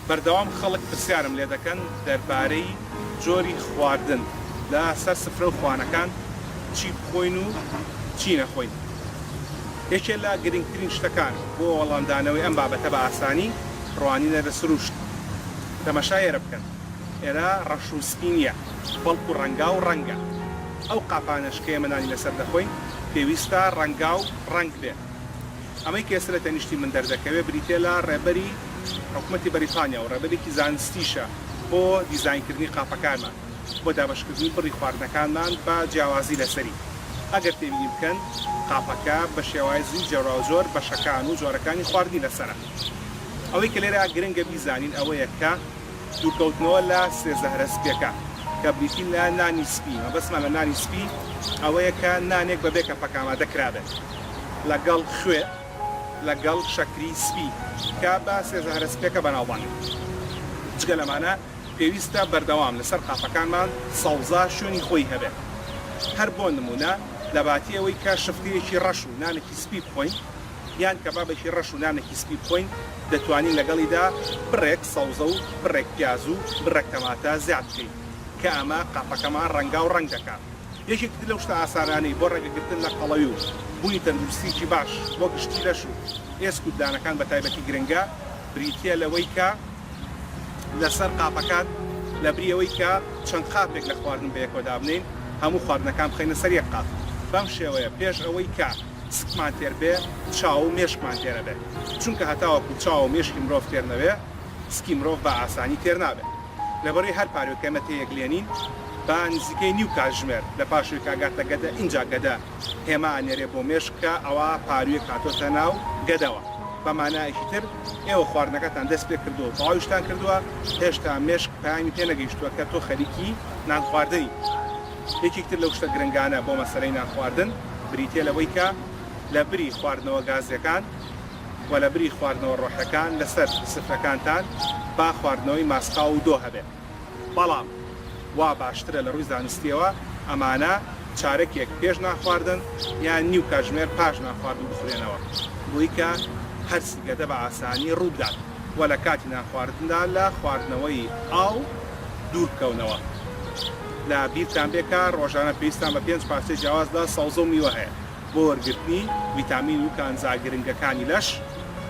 بەردەوام خەڵک پرسیارم لێ دەکەن دەربارەی جۆری خواردن لە سەر سفرە و خوانەکان چی بخۆین و چی نەخۆین. یەکێ لە گرنگترین شتەکان بۆ وەڵامدانەوەی ئەم بابەتە بە ئاسانی ڕوانینە لە سروشت. تەمەشا ئێرە بکەن، ئێرە ڕەش و سپی نییە، بەڵکو ڕەنگا و ڕەنگە. ئەو قاپانەشکەیە منانی لەسەر دەخۆین پێویستە ڕەنگا و ڕەنگ بێت. ئەمەی کێسرە تەنیشتی من دەردەکەوێت بریتێ لە ڕێبەری حکوومەتی بەریتانیا و ڕێبەرێکی زانستیشە بۆ دیزاینکردنی قاپەکانمان، بۆ دابەشکردنی بڕی خواردنەکانمان بە جیاوازی لەسەری. ئەگەر تێبینی بکەن قاپەکە بە شێوازی جۆراوجۆر بەشەکان و جۆرەکانی خواردنی لەسرە. ئەوەی کە لێرە گرنگە بیزانین ئەوەیە کە دوورکەوتنەوە لە سێزەهرە سپیەکە کە بریتی لە نانی سپی. مەبەستمان لە نانی سپی ئەوەیە کە نانێک بەبێ کە پەکامادە کرابێت لەگەڵ خوێ لەگەڵ شەکری سپی کە بە سێزەهرە سپیەکە بەناوبانێت. جگە لەمانە پێویستە بەردەوام لەسەر قاپەکانمان سەوزا شوێنی خۆی هەبێت. هەر بۆ نمونە لە باتی ئەوەی کە شفتەیەکی ڕەش و نانێکی سپی بخۆین یان کەبابێکی ڕەش و نانێکی سپی بخۆین دەتوانین لەگەڵیدا بڕێک سەوزە و بڕێک پیاز و بڕێک تەماتە زیاد بکەین کە ئەمە قاپەکەمان ڕەنگا و ڕەنگ دەکات. یەکێک لەو شتە ئاسانانەی بۆ ڕێگەگرتن لە قەڵەوی و بوونی تەندروستیی باش بۆ گشتی لەش و ئێسک و دانەکان بە تایبەتی گرنگە بریتە لەوەی کە لەسەر قاپەکان لە بریەوەی کە چەند قاپێک لە خواردن بە یەکەوە دابنین هەموو خواردنەکان بخەینە سەر یەک قاپ. بەم شێوەیە پێش ئەوەی کە سکمان تێر بێ چاو و مێشکمان تێرە بێت، چونکە هەتاوەکو چاو و مێشکی مرۆڤ تێر نەوێ سکی مرۆڤ بە ئاسانی تێر نابێت. لەبەڕی هەر پارێکەمە تەیەکلێنین بە نزیکەی نیو کاتژمێر لە پاشوی کاگاتە گەدە ئینجا گەدە هێما ئەنێرێ بۆ مێشکە ئەوە پارویەک هاتۆتە ناو گەدەوە. بەمانایەکی تر ئێوە خواردنەکەتان دەست پێ کردووە تەواویشتان کردووە هێشتا مێشک پایانی پێ نەگەیشتووە کە تۆ خەریکی نان خواردنی. یەکێکتر لەو شتە گرنگانە بۆ مەسەلەی نان خواردن بریتێ لەوەی کە لە بری خواردنەوە گازیەکان و لە بری خواردنەوە ڕۆحەکان لەسەر سفرەکانتان با خواردنەوەی ماسقا و دۆ هەبێت. بەڵام وا باشترە لە ڕووی زانستیەوە ئەمانە چارەکێک پێش ناخواردن یان نیو کاتژمێر پاش ناخواردن بخورێنەوە بۆی کە هەرسی گەدە بە ئاسانی ڕوودات و لە کاتی ناخواردندا لە خواردنەوەی ئاو دوورکەونەوە. لە بیرتان بێکە ڕۆژانە پێویستان بە 5 پارچەی جیاوازدا سەوزە و میوە هەیە بۆ وەرگرتنی ڤیتامین و کانزا گرنگەکانی لەش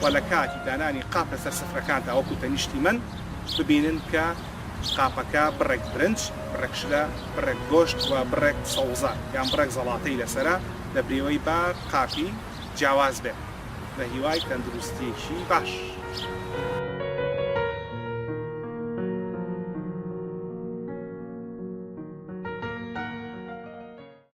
و لە کاتی دانانی قاپ لەسەر سفرەکاندا وەکو تەنیشتی من ببینن کە قاپەکە بڕێک برنج، بڕێک شلە، بڕێک گۆشت و بڕێک سەوزە یان بڕێک زەڵاتەی لەسرە لە برێوەی بە قاپی جیاواز بێت لە هیوای تەندروستیەکی باش.